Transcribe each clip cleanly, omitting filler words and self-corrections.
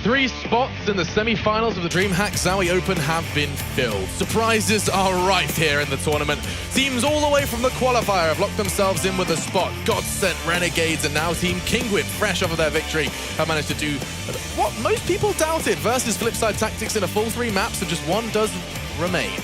3 spots in the semi-finals of the DreamHack Zowie Open have been filled. Surprises are rife here in the tournament. Teams all the way from the qualifier have locked themselves in with a spot. God-sent Renegades and now Team Kingwin, fresh off of their victory, have managed to do what most people doubted versus Flipside Tactics in a full 3 maps, and just one does remain.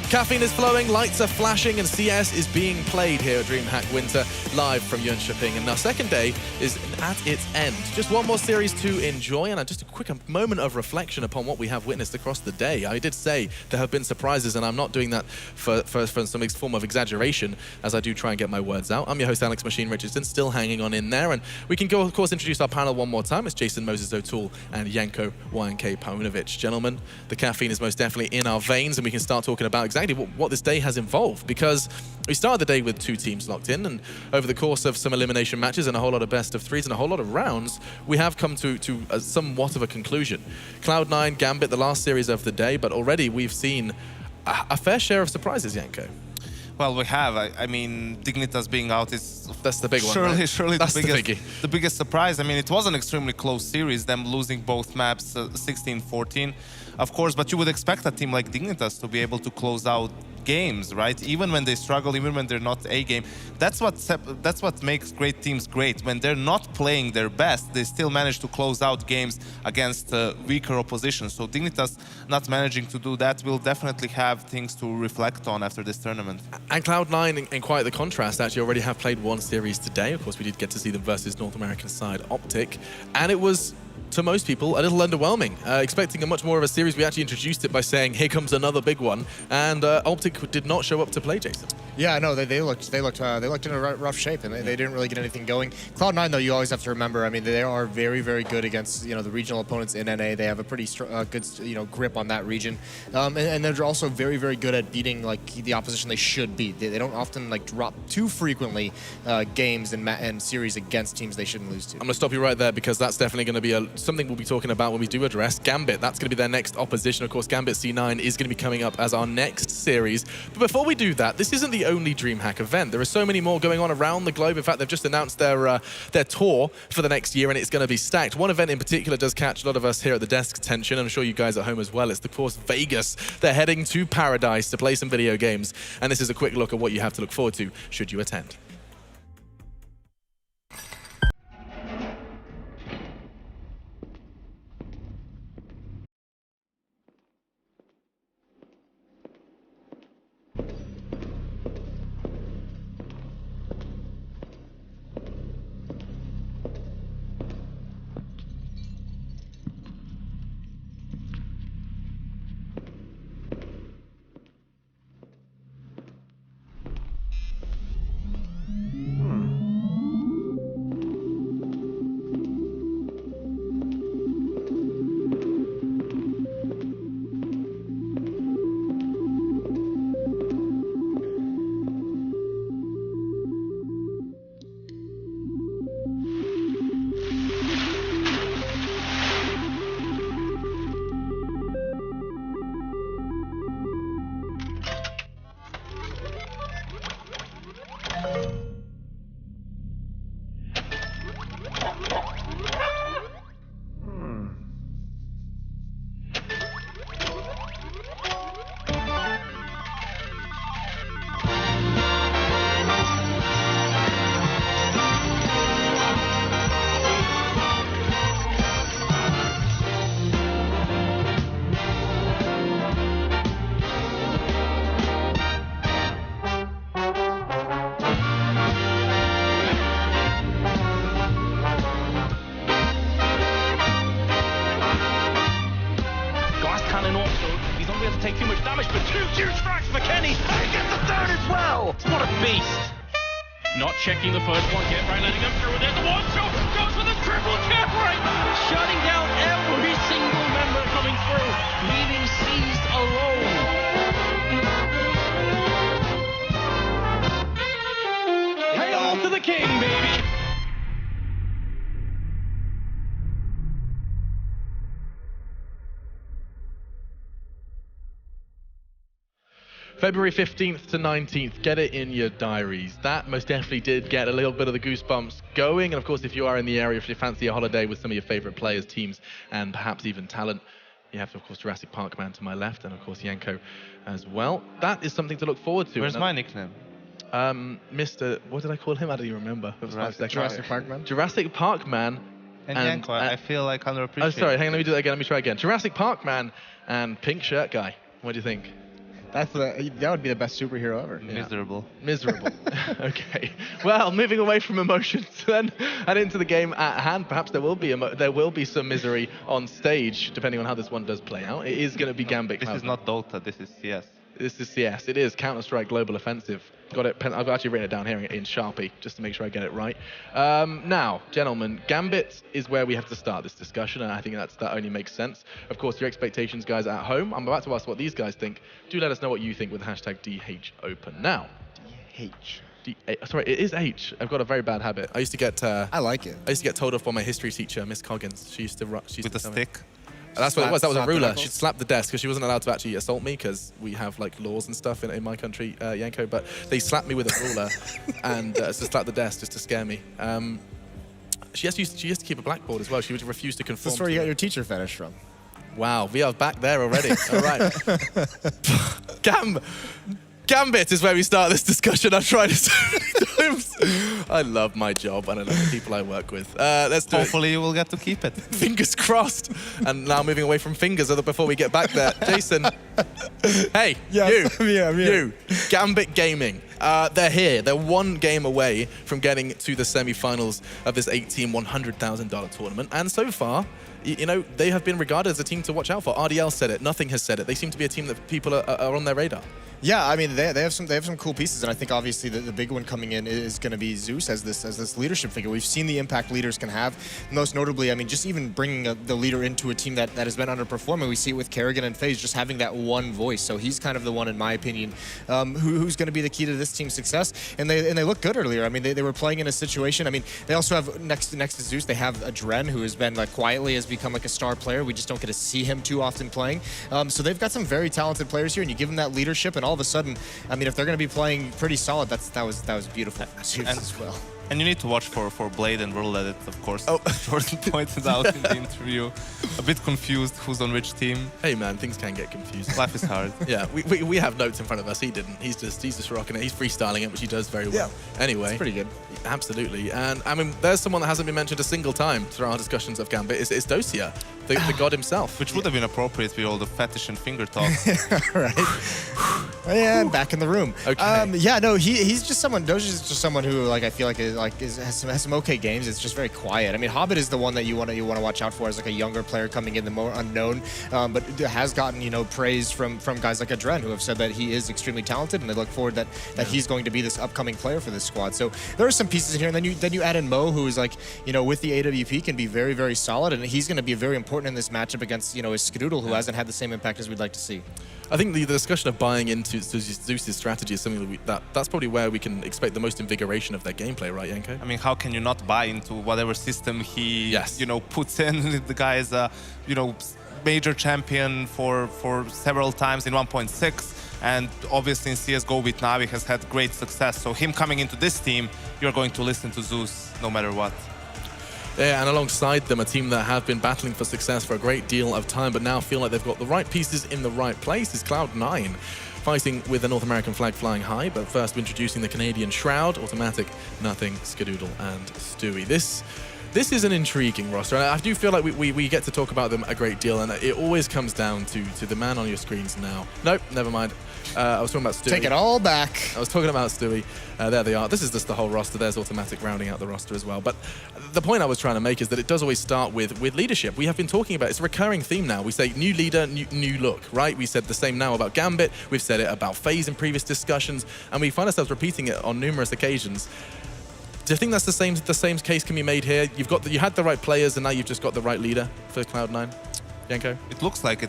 Caffeine is flowing, lights are flashing, and CS is being played here at DreamHack Winter, live from Jönköping. And our second day is at its end. Just one more series to enjoy, and just a quick moment of reflection upon what we have witnessed across the day. I did say there have been surprises, and I'm not doing that for some form of exaggeration, as I do try and get my words out. I'm your host, Alex Machine Richardson, still hanging on in there, and we can go, of course, introduce our panel one more time. It's Jason Moses O'Toole and Janko YNK Paunovic. Gentlemen, the caffeine is most definitely in our veins, and we can start talking about exactly what this day has involved, because we started the day with 2 teams locked in, and over the course of some elimination matches and a whole lot of best of 3s and a whole lot of rounds, we have come to somewhat of a conclusion. Cloud9, Gambit, the last series of the day, but already we've seen a fair share of surprises, Janko. Well, we have. I mean, Dignitas being out is that's the big one. Surely that's the biggest surprise. I mean, it was an extremely close series, them losing both maps 16-14, of course, but you would expect a team like Dignitas to be able to close out games, right? Even when they struggle, even when they're not a game. That's what makes great teams great. When they're not playing their best, they still manage to close out games against weaker opposition. So Dignitas not managing to do that will definitely have things to reflect on after this tournament. And Cloud9, in quite the contrast, actually already have played one series today. Of course, we did get to see them versus North American side Optic, and it was, to most people, a little underwhelming. Expecting a much more of a series, we actually introduced it by saying, here comes another big one, and Optic did not show up to play, Jason. Yeah, no, they looked in a rough shape, and they didn't really get anything going. Cloud9, though, you always have to remember, I mean, they are very, very good against, the regional opponents in NA. They have a pretty good, grip on that region, and they're also very, very good at beating the opposition they should beat. They don't often drop too frequently games and series against teams they shouldn't lose to. I'm going to stop you right there, because that's definitely going to be something we'll be talking about when we do address Gambit. That's going to be their next opposition. Of course, Gambit C9 is going to be coming up as our next series. But before we do that, this isn't the only DreamHack event. There are so many more going on around the globe. In fact, they've just announced their tour for the next year, and it's going to be stacked. One event in particular does catch a lot of us here at the desk attention. I'm sure you guys at home as well. It's, of course, Vegas. They're heading to Paradise to play some video games, and this is a quick look at what you have to look forward to should you attend. Take too much damage, but 2 huge strikes for Kenny, and he gets the 3rd as well! What a beast! Not checking the first one, Cartwright letting him through, and there's the one shot, goes for the triple Cartwright! Shutting down every single member coming through, leaving Seized alone. Hail to the king, baby! February 15th to 19th, get it in your diaries. That most definitely did get a little bit of the goosebumps going. And of course, if you are in the area, if you fancy a holiday with some of your favorite players, teams, and perhaps even talent, you have, of course, Jurassic Park Man to my left, and of course, Yanko as well. That is something to look forward to. Where's my nickname? Mr. What did I call him? I don't even remember. It was 5 seconds. Jurassic Park Man. Jurassic Park Man. And Yanko, I feel like underappreciated. Oh, sorry, hang on, let me do that again. Let me try again. Jurassic Park Man and Pink Shirt Guy. What do you think? That would be the best superhero ever. Yeah. Miserable. Miserable. Okay. Well, moving away from emotions then and into the game at hand, perhaps there will be some misery on stage, depending on how this one does play out. It is going to be Gambit. This is not Dota, this is CS. This is CS. It is Counter-Strike Global Offensive. Got it. I've actually written it down here in Sharpie just to make sure I get it right. Now, gentlemen, Gambit is where we have to start this discussion, and I think that only makes sense. Of course, your expectations, guys, at home. I'm about to ask what these guys think. Do let us know what you think with hashtag DHOpen. Now, sorry, it is H. I've got a very bad habit. I used to get. I like it. I used to get told off by my history teacher, Miss Coggins. She used to. With a stick. That's what it was. That was a Slap the ruler. knuckles? She'd slap the desk because she wasn't allowed to actually assault me because we have like laws and stuff in my country, Yanko. But they slapped me with a ruler and to slap the desk just to scare me. She used to keep a blackboard as well. She would refuse to conform. That's where you got your teacher fetish from. Wow, we are back there already. All right. Gambit is where we start this discussion. I've tried it so many times. I love my job and I love the people I work with. Let's do Hopefully you will get to keep it. Fingers crossed. And now moving away from fingers before we get back there. Jason. Hey, Yes, you. Gambit Gaming. They're here. They're one game away from getting to the semi-finals of this 8-team $100,000 tournament. And so far, you know, they have been regarded as a team to watch out for. RDL said it. Nothing has said it. They seem to be a team that people are on their radar. Yeah, I mean they have some cool pieces, and I think obviously the big one coming in is going to be Zeus as this leadership figure. We've seen the impact leaders can have. Most notably, I mean, just even bringing the leader into a team that has been underperforming. We see it with Kerrigan and FaZe just having that one voice. So he's kind of the one, in my opinion, who's going to be the key to this team's success. And they look good earlier. I mean, they were playing in a situation. I mean, they also have next to Zeus, they have a Dren who has been like quietly has become like a star player. We just don't get to see him too often playing. So they've got some very talented players here, and you give them that leadership, and all of a sudden, I mean, if they're going to be playing pretty solid, that was beautiful as well. And you need to watch for Blade and World Edit, of course. Oh, Jordan pointed out in the interview. A bit confused who's on which team. Hey man, things can get confusing. Life is hard. Yeah, we have notes in front of us. He didn't. He's just rocking it. He's freestyling it, which he does very well. Yeah. Anyway, It's pretty good. Absolutely. And I mean, there's someone that hasn't been mentioned a single time through our discussions of Gambit. It's Dosia, the god himself. Which would have been appropriate with all the fetish and finger talk. Right. And back in the room. Okay. Yeah, no, he's just someone. Dosia's just someone who, like, I feel like has some okay games. It's just very quiet. I mean, Hobbit is the one that you want to watch out for as like a younger player coming in, the more unknown, but has gotten praise from guys like Adren, who have said that he is extremely talented, and they look forward that he's going to be this upcoming player for this squad. So there are some pieces in here, and then you add in Mo, who is like with the AWP can be very, very solid, and he's going to be very important in this matchup against his Skadoodle, who hasn't had the same impact as we'd like to see. I think the discussion of buying into Zeus's strategy is something that's probably where we can expect the most invigoration of their gameplay, right, Yanko? I mean, how can you not buy into whatever system he puts in? The guy is a major champion for several times in 1.6, and obviously in CS:GO with Navi has had great success. So him coming into this team, you're going to listen to Zeus no matter what. Yeah, and alongside them, a team that have been battling for success for a great deal of time, but now feel like they've got the right pieces in the right place, is Cloud9. Fighting with the North American flag flying high, but first introducing the Canadian Shroud, Automatic, Nothing, Skadoodle, and Stewie. This is an intriguing roster, and I do feel like we get to talk about them a great deal, and it always comes down to the man on your screens now. Nope, never mind. I was talking about Stewie. Take it all back. I was talking about Stewie. There they are. This is just the whole roster. There's Automatic rounding out the roster as well. But the point I was trying to make is that it does always start with leadership. We have been talking about, it's a recurring theme now. We say new leader, new look, right? We said the same now about Gambit. We've said it about FaZe in previous discussions, and we find ourselves repeating it on numerous occasions. Do you think that's the same case can be made here? You had the right players, and now you've just got the right leader for Cloud9? Yanko? It looks like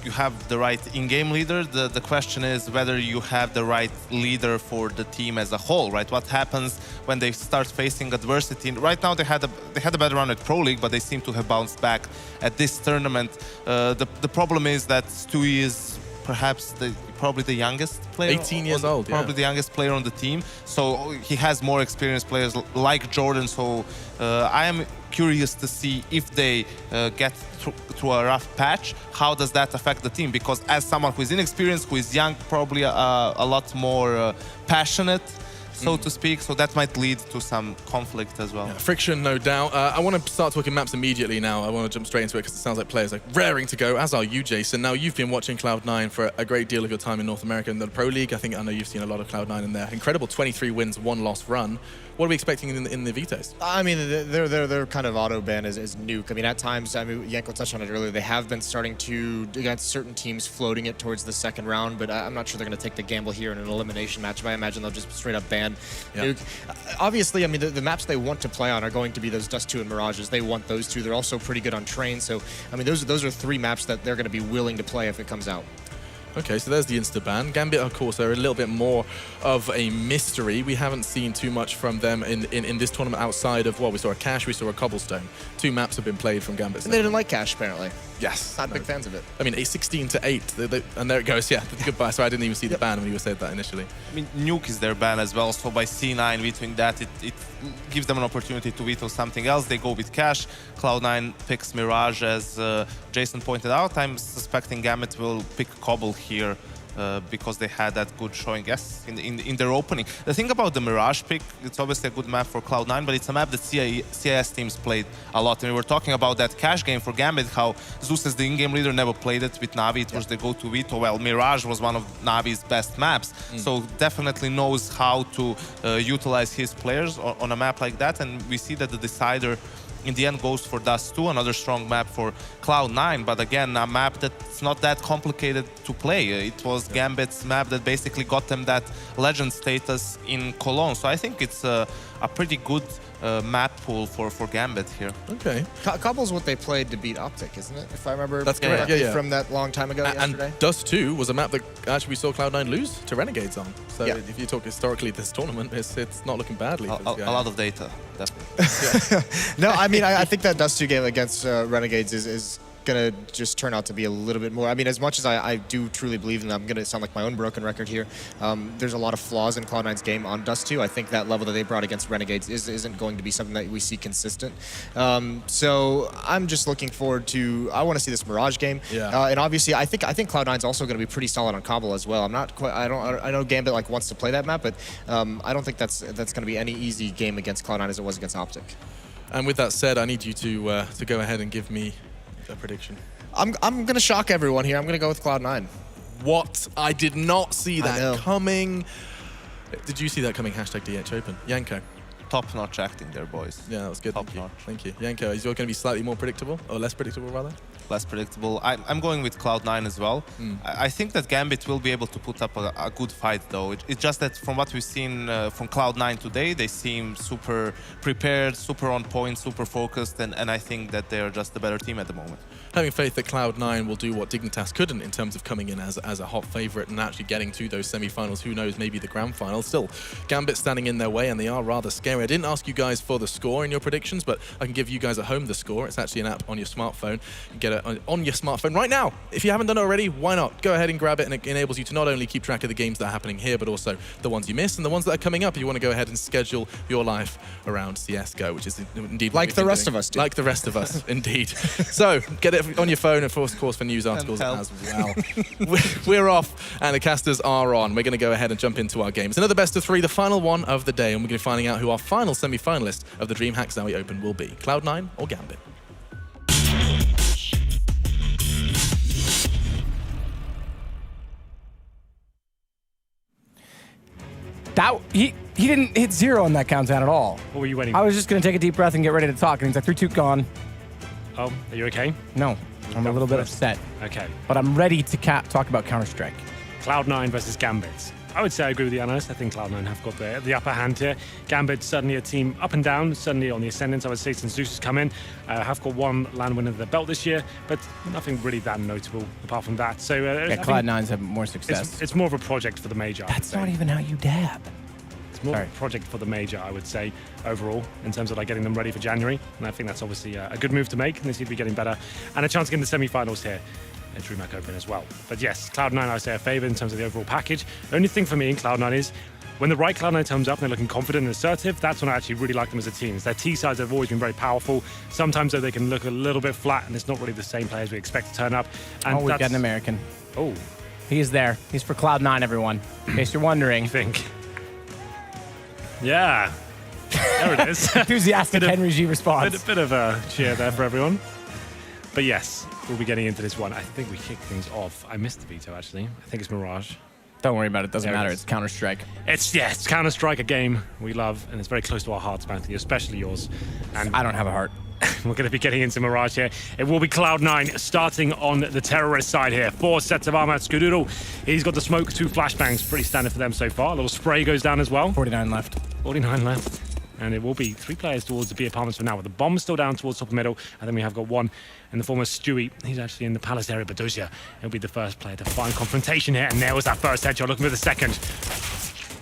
you have the right in-game leader. The question is whether you have the right leader for the team as a whole, right? What happens when they start facing adversity? Right now they had a better run at Pro League, but they seem to have bounced back at this tournament. The problem is that Stewie is perhaps probably the youngest player. 18 years old, Probably the youngest player on the team. So he has more experienced players like Jordan. So I am curious to see if they get through a rough patch, how does that affect the team? Because as someone who is inexperienced, who is young, probably a lot more passionate, so to speak, so that might lead to some conflict as well. Yeah, friction, no doubt. I want to start talking maps immediately now. I want to jump straight into it because it sounds like players are raring to go, as are you, Jason. Now, you've been watching Cloud9 for a great deal of your time in North America in the Pro League. I know you've seen a lot of Cloud9 in their incredible 23 wins, 1 loss run. What are we expecting in the Vito's? I mean, their kind of auto ban is nuke. I mean, at times, I mean, Yanko touched on it earlier. They have been starting to, against certain teams, floating it towards the second round. But I'm not sure they're going to take the gamble here in an elimination match. I imagine they'll just straight up ban nuke. Obviously, I mean, the maps they want to play on are going to be those Dust 2 and Mirages. They want those two. They're also pretty good on train. So, I mean, those are 3 maps that they're going to be willing to play if it comes out. Okay, so there's the insta-ban. Gambit, of course, are a little bit more of a mystery. We haven't seen too much from them in this tournament outside of, well, we saw a Cash, we saw a Cobblestone. 2 maps have been played from Gambit. And they didn't like Cash, apparently. Yes. Not big fans of it. I mean, a 16-8, and there it goes. Yeah, goodbye. So I didn't even see the ban when you said that initially. I mean, nuke is their ban as well, so by C9 vetoing that, it gives them an opportunity to veto something else. They go with Cash. Cloud9 picks Mirage, as Jason pointed out. I'm suspecting Gambit will pick Cobble here. Because they had that good showing, yes, in their opening. The thing about the Mirage pick, it's obviously a good map for Cloud9, but it's a map that CIS teams played a lot. And we were talking about that Cash game for Gambit, how Zeus as the in-game leader never played it with Na'Vi. It was the go-to veto. Well, Mirage was one of Navi's best maps, so definitely knows how to utilize his players on a map like that. And we see that the decider in the end goes for Dust 2, another strong map for Cloud9, but again, a map that's not that complicated to play. It was Gambit's map that basically got them that legend status in Cologne, so I think it's a pretty good map pool for Gambit here. Okay. Cobble's what they played to beat Optic, isn't it? If I remember That's correct. Yeah. from that long time ago yesterday. And Dust 2 was a map that actually we saw Cloud9 lose to Renegades on. So if you talk historically this tournament, it's not looking badly. A lot of data, definitely. No, I mean, I think that Dust 2 game against Renegades is going to just turn out to be a little bit more. I mean, as much as I do truly believe, and I'm going to sound like my own broken record here, there's a lot of flaws in Cloud9's game on Dust 2. I think that level that they brought against Renegades isn't going to be something that we see consistent. So I'm just looking forward to, I want to see this Mirage game. And obviously, I think Cloud9's also going to be pretty solid on Cobble as well. I'm not quite, I know Gambit like wants to play that map, but I don't think that's going to be any easy game against Cloud9 as it was against Optic. And with that said, I need you to go ahead and give me a prediction. I'm going to shock everyone here. I'm going to go with Cloud9. What? I did not see that coming. Did you see that coming? Hashtag DH Open. Yanko. Top-notch acting there, boys. Yeah, that was good. Top-notch. Thank you. Yanko, is yours going to be slightly more predictable? Or less predictable, rather? Less predictable. I'm going with Cloud9 as well. I think that Gambit will be able to put up a good fight, though. It's just that from what we've seen from Cloud9 today, they seem super prepared, super on point, super focused, and I think that they're just the better team at the moment. Having faith that Cloud9 will do what Dignitas couldn't in terms of coming in as a hot favorite and actually getting to those semi-finals, who knows, maybe the grand final. Still, Gambit standing in their way, and they are rather scary. I didn't ask you guys for the score in your predictions, but I can give you guys at home the score. It's actually an app on your smartphone. You can get it on your smartphone right now. If you haven't done it already, why not? Go ahead and grab it, and it enables you to not only keep track of the games that are happening here, but also the ones you miss and the ones that are coming up. If you want to go ahead and schedule your life around CSGO, which is indeed like the rest of us do. Like the rest of us, indeed. So get it on your phone, and of course for news articles as well. We're off, and the casters are on. We're going to go ahead and jump into our games. Another best of 3, the final one of the day, and we're going to be finding out who our final semi-finalist of the DreamHack Zowie Open will be. Cloud9 or Gambit? He didn't hit 0 on that countdown at all. What were you waiting I for? was just going to take a deep breath and get ready to talk, and he's like, 3, 2, gone. Oh, are you okay? No, I'm a little bit upset. Okay. But I'm ready to talk about Counter-Strike. Cloud9 versus Gambit. I would say I agree with the analyst. I think Cloud9 have got the upper hand here. Gambit certainly a team up and down, certainly on the ascendant, I would say, since Zeus has come in. Have got 1 LAN win under the belt this year, but nothing really that notable apart from that. So Cloud9's have more success. It's more of a project for the major. That's not even how you dab. It's more of a project for the major, I would say, overall, in terms of like getting them ready for January. And I think that's obviously a good move to make, and they seem to be getting better. And a chance to get in the semi-finals here. at DreamHack Open as well. But yes, Cloud9, I say a favor in terms of the overall package. The only thing for me in Cloud9 is when the right Cloud9 comes up and they're looking confident and assertive, that's when I actually really like them as a team. Their T sides have always been very powerful. Sometimes though they can look a little bit flat and it's not really the same players we expect to turn up. And we've got an American. Oh. He's there. He's for Cloud9, everyone. In case you're wondering. I think. Yeah. There it is. Enthusiastic Henry G response. A bit of a cheer there for everyone. But yes, we'll be getting into this one. I think we kick things off. I missed the veto, actually. I think it's Mirage. Don't worry about it. Doesn't matter. It's Counter-Strike. It's Counter-Strike, a game we love, and it's very close to our hearts, Bounty, especially yours. And I don't have a heart. we're going to be getting into Mirage here. It will be Cloud9 starting on the terrorist side here. 4 sets of armor. Skadoodle, he's got the smoke, 2 flashbangs. Pretty standard for them so far. A little spray goes down as well. 49 left. 49 left. And it will be 3 players towards the B apartments for now, with the bomb still down towards top middle. And then we have got one in the form of Stewie. He's actually in the Palace area, but Dosia, he'll be the first player to find confrontation here. And there was that first headshot, looking for the second.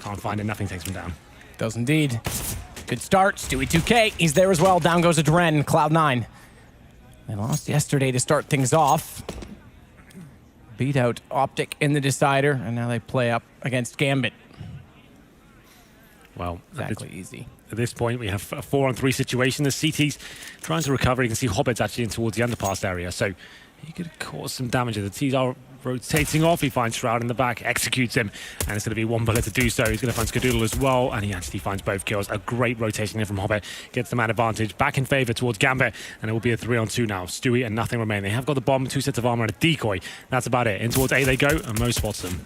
Can't find it, nothing takes him down. Does indeed. Good start. Stewie 2K, he's there as well. Down goes Adren, Cloud9. They lost yesterday to start things off. Beat out Optic in the decider, and now they play up against Gambit. Well, exactly easy. At this point, we have a 4-on-3 situation. The CT's trying to recover. You can see Hobbit's actually in towards the underpass area, so he could cause some damage. The T's are rotating off. He finds Shroud in the back, executes him, and it's going to be 1 bullet to do so. He's going to find Skadoodle as well, and he actually finds both kills. A great rotation in from Hobbit. Gets the man advantage. Back in favor towards Gambit, and it will be a 3-on-2 now. Stewie and nothing remaining. They have got the bomb, 2 sets of armor, and a decoy. That's about it. In towards A they go, and Mo spots them.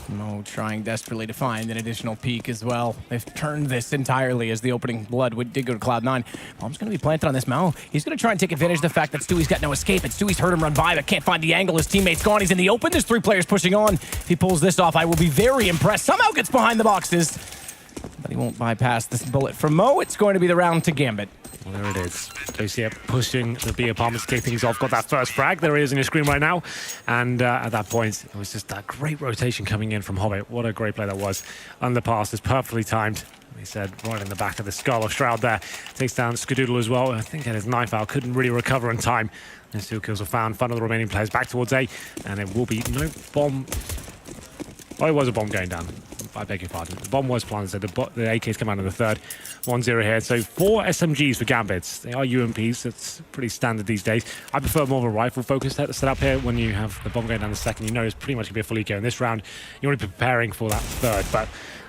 Mo trying desperately to find an additional peek as well. They've turned this entirely as the opening blood did go to Cloud9. Bomb's going to be planted on this Mo. He's going to try and take advantage of the fact that Stewie's got no escape. And Stewie's heard him run by, but can't find the angle. His teammate's gone. He's in the open. There's 3 players pushing on. If he pulls this off, I will be very impressed. Somehow gets behind the boxes. But he won't bypass this bullet from Mo. It's going to be the round to Gambit. Well, there it is. Dosia pushing the B apartments, kicking things off. Got that first frag. There he is on your screen right now. And at that point, it was just that great rotation coming in from Hobbit. What a great play that was. Underpass is perfectly timed. He said right in the back of the skull of Shroud there. Takes down Skadoodle as well. I think had his knife out. Couldn't really recover in time. And 2 kills were found. Fun of the remaining players back towards A. And it will be no bomb. Oh, it was a bomb going down. I beg your pardon. The bomb was planted, so the AKs come out in the third. 1-0 here. So 4 SMGs for Gambits. They are UMPs. That's pretty standard these days. I prefer more of a rifle-focused setup here. When you have the bomb going down the second, you know it's pretty much going to be a full eco. In this round, you want to be preparing for that third. But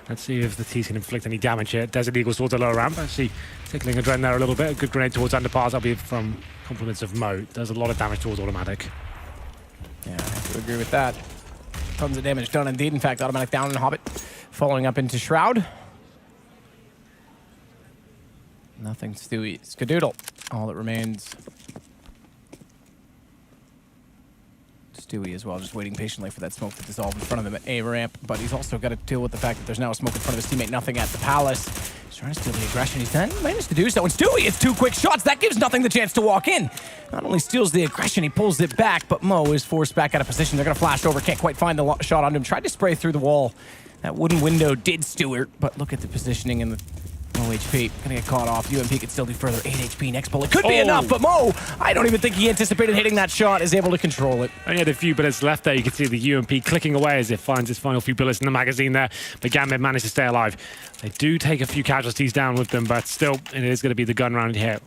let's see if the T's can inflict any damage here. Desert Eagles towards the lower ramp. Actually tickling Adren there a little bit. A good grenade towards underpass. That'll be from compliments of Mo. Does a lot of damage towards automatic. Yeah, I have to agree with that. Tons of damage done indeed. In fact, automatic down in Hobbit. Following up into Shroud. Nothing, Stewie. Skadoodle. All that remains. Stewie as well, just waiting patiently for that smoke to dissolve in front of him at A ramp. But he's also got to deal with the fact that there's now a smoke in front of his teammate. Nothing at the Palace. He's trying to steal the aggression. He's done. Managed to do so. And Stewie, it's 2 quick shots. That gives nothing the chance to walk in. Not only steals the aggression, he pulls it back. But Mo is forced back out of position. They're going to flash over. Can't quite find the shot on him. Tried to spray through the wall. That wooden window did Stewart, but look at the positioning and the low HP. Gonna get caught off. UMP could still do further. 8 HP. Next bullet could be enough, but Mo, I don't even think he anticipated hitting that shot, is able to control it. Only had a few bullets left there. You can see the UMP clicking away as it finds its final few bullets in the magazine there. But Gambit managed to stay alive. They do take a few casualties down with them, but still, it is going to be the gun round here.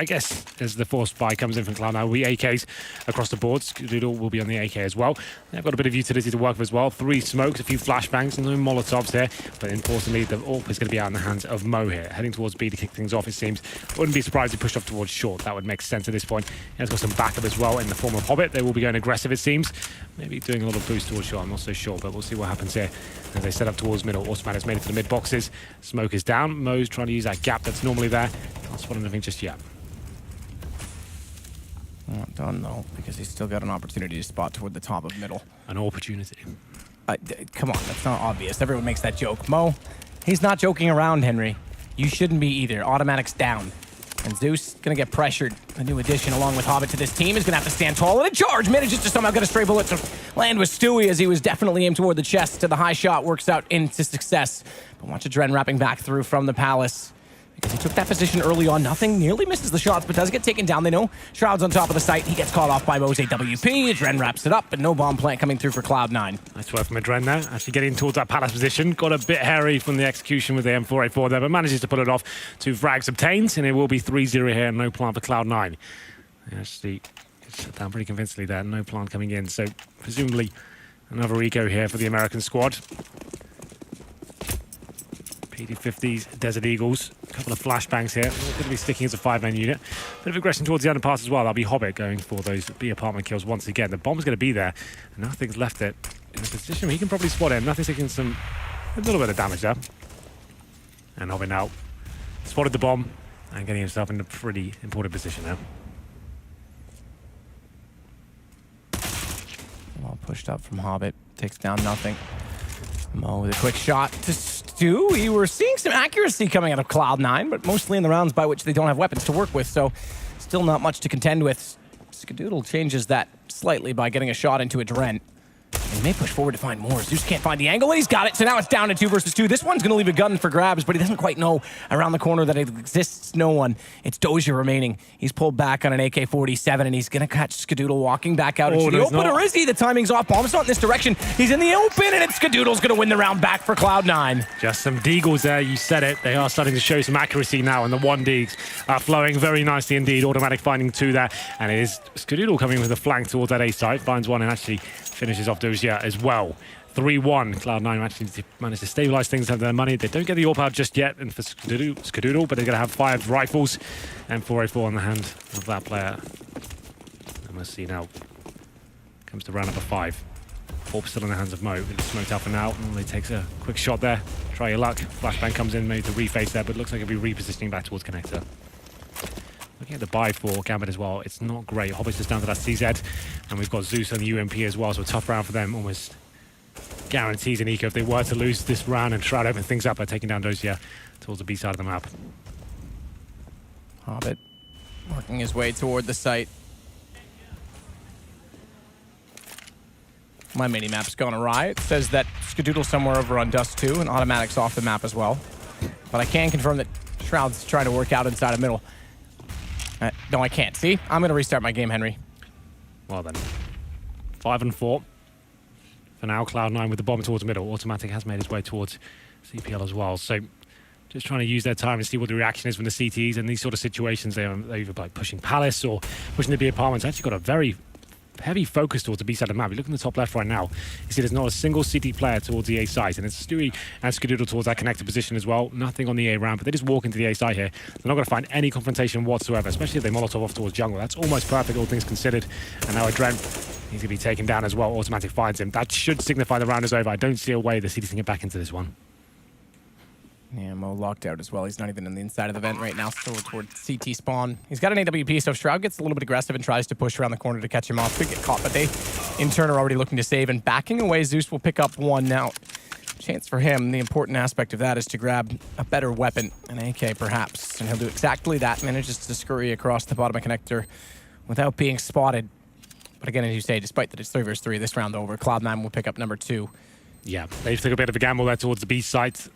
I guess as the force buy comes in from Cloud9, we AKs across the board. Skadoodle will be on the AK as well. They've got a bit of utility to work with as well. 3 smokes, a few flashbangs, and no Molotovs here. But importantly, the AWP is going to be out in the hands of Mo here. Heading towards B to kick things off, it seems. Wouldn't be surprised if he pushed off towards short. That would make sense at this point. He has got some backup as well in the form of Hobbit. They will be going aggressive, it seems. Maybe doing a little boost towards short. I'm not so sure, but we'll see what happens here. As they set up towards middle, Automatic's made it to the mid boxes. Smoke is down. Mo's trying to use that gap that's normally there. Can't spot anything just yet. Not done though, because he's still got an opportunity to spot toward the top of middle. An opportunity. Come on, that's not obvious. Everyone makes that joke. Mo, he's not joking around, Henry. You shouldn't be either. Automatic's down. And Zeus gonna get pressured. A new addition along with Hobbit to this team is gonna have to stand tall. And a charge manages to somehow get a stray bullet to land with Stewie as he was definitely aimed toward the chest. To the high shot works out into success. But watch Adren wrapping back through from the Palace. because he took that position early on. Nothing, nearly misses the shots, but does get taken down. They know Shroud's on top of the site. He gets caught off by Mo's AWP. Adren wraps it up, but no bomb plant coming through for Cloud9. Nice work from Adren there, actually getting towards that Palace position. Got a bit hairy from the execution with the M4A4 there, but manages to pull it off. 2 frags obtained, and it will be 3-0 here. No plant for Cloud9. Actually, shut down pretty convincingly there. No plant coming in, so presumably another eco here for the American squad. PD50s, Desert Eagles, a couple of flashbangs here. They're going to be sticking as a 5-man unit. Bit of aggression towards the underpass as well. That'll be Hobbit going for those B apartment kills once again. The bomb's going to be there, and nothing's left it in a position where he can probably spot it. Nothing's taking a little bit of damage there. And Hobbit now spotted the bomb and getting himself in a pretty important position now. Well pushed up from Hobbit, takes down nothing. Mo with a quick shot to Stu. We were seeing some accuracy coming out of Cloud9, but mostly in the rounds by which they don't have weapons to work with, so still not much to contend with. Skadoodle changes that slightly by getting a shot into Adren. He may push forward to find more. Zeus can't find the angle, and he's got it. So now it's down to 2 versus 2. This one's going to leave a gun for grabs, but he doesn't quite know around the corner that it exists no one. It's Dozier remaining. He's pulled back on an AK-47, and he's going to catch Skadoodle walking back out into the open. Or is he? The timing's off. Bomb's not in this direction. He's in the open, and it's Skadoodle's going to win the round back for Cloud9. Just some deagles there, you said it. They are starting to show some accuracy now, and the 1Ds are flowing very nicely indeed. Automatic finding 2 there, and it is Skadoodle coming with a flank towards that A site. Finds one and actually finishes off Dozier as well. 3-1. Cloud9 actually managed to stabilize things, have their money. They don't get the AWP out just yet, and for Skadoodle, but they're going to have 5 rifles and 4A4 on the hand of that player. And we'll see now. Comes to round number 5. AWP still in the hands of Mo. Really smoked out for now. Normally takes a quick shot there. Try your luck. Flashbang comes in, maybe to reface there, but looks like he'll be repositioning back towards connector. Looking at the buy for Gambit as well, it's not great. Hobbit's just down to that CZ, and we've got Zeus and the UMP as well, so a tough round for them. Almost guarantees an eco if they were to lose this round, and Shroud open things up by taking down Dozier towards the B side of the map. Hobbit working his way toward the site. My mini-map's gone awry. It says that Skadoodle's somewhere over on Dust 2, and Automatic's off the map as well. But I can confirm that Shroud's trying to work out inside of middle. No, I can't. See? I'm going to restart my game, Henry. Well then. 5-4. For now, Cloud9 with the bomb towards middle. Automatic has made his way towards CPL as well. So just trying to use their time and see what the reaction is from the CTs in these sort of situations. They're either by pushing Palace or pushing the B apartments. Actually got a very heavy focus towards the B side of the map. You look in the top left right now, you see there's not a single CT player towards the A site, and it's Stewie and Skadoodle towards that connected position as well. Nothing on the A ramp, but they just walk into the A site here. They're not going to find any confrontation whatsoever, especially if they Molotov off towards jungle. That's almost perfect, all things considered. And now Adren, he's going to be taken down as well. Automatic finds him. That should signify the round is over. I don't see a way the CTs can get back into this one. Yeah, Mo locked out as well. He's not even on the inside of the vent right now, still towards CT spawn. He's got an AWP, so if Shroud gets a little bit aggressive and tries to push around the corner to catch him off, could get caught, but they, in turn, are already looking to save, and backing away, Zeus will pick up 1 now. Chance for him, the important aspect of that is to grab a better weapon, an AK perhaps, and he'll do exactly that, manages to scurry across the bottom of connector without being spotted. But again, as you say, despite that it's 3 versus 3 this round over, Cloud9 will pick up number 2. Yeah, they took a bit of a gamble there towards the B site.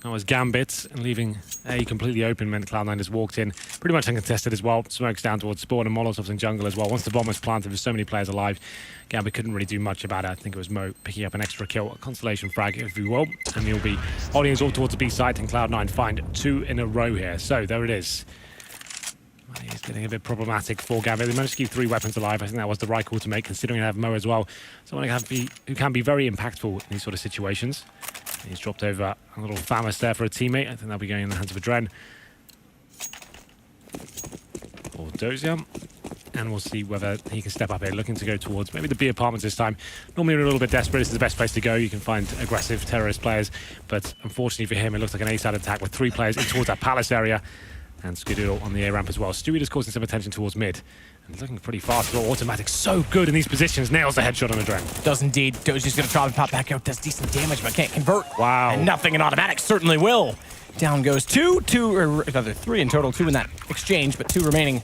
That was Gambit, and leaving A completely open meant Cloud9 just walked in pretty much uncontested as well. Smokes down towards spawn and Molotovs in jungle as well. Once the bomb was planted, with so many players alive, Gambit couldn't really do much about it. I think it was Mo picking up an extra kill, a constellation frag, if you will, and he'll be holding us all towards the B site, and Cloud9 find 2 in a row here. So there it is. It's getting a bit problematic for Gambit. They managed to keep 3 weapons alive. I think that was the right call to make, considering they have Mo as well. Someone who can be very impactful in these sort of situations. He's dropped over a little Famous there for a teammate. I think that'll be going in the hands of Adren. Or Dozier. And we'll see whether he can step up here, looking to go towards maybe the B apartments this time. Normally we're a little bit desperate. This is the best place to go. You can find aggressive terrorist players. But unfortunately for him, it looks like an A-side attack with 3 players in towards that Palace area. And Skadoodle on the A ramp as well. Stewie just causing some attention towards mid. And he's looking pretty fast. Automatic so good in these positions. Nails the headshot on Adren. Does indeed. Dozier's going to try and pop back out. Does decent damage, but can't convert. Wow. And nothing in Automatic certainly will. Down goes 2, or another 3 in total. 2 in that exchange, but 2 remaining.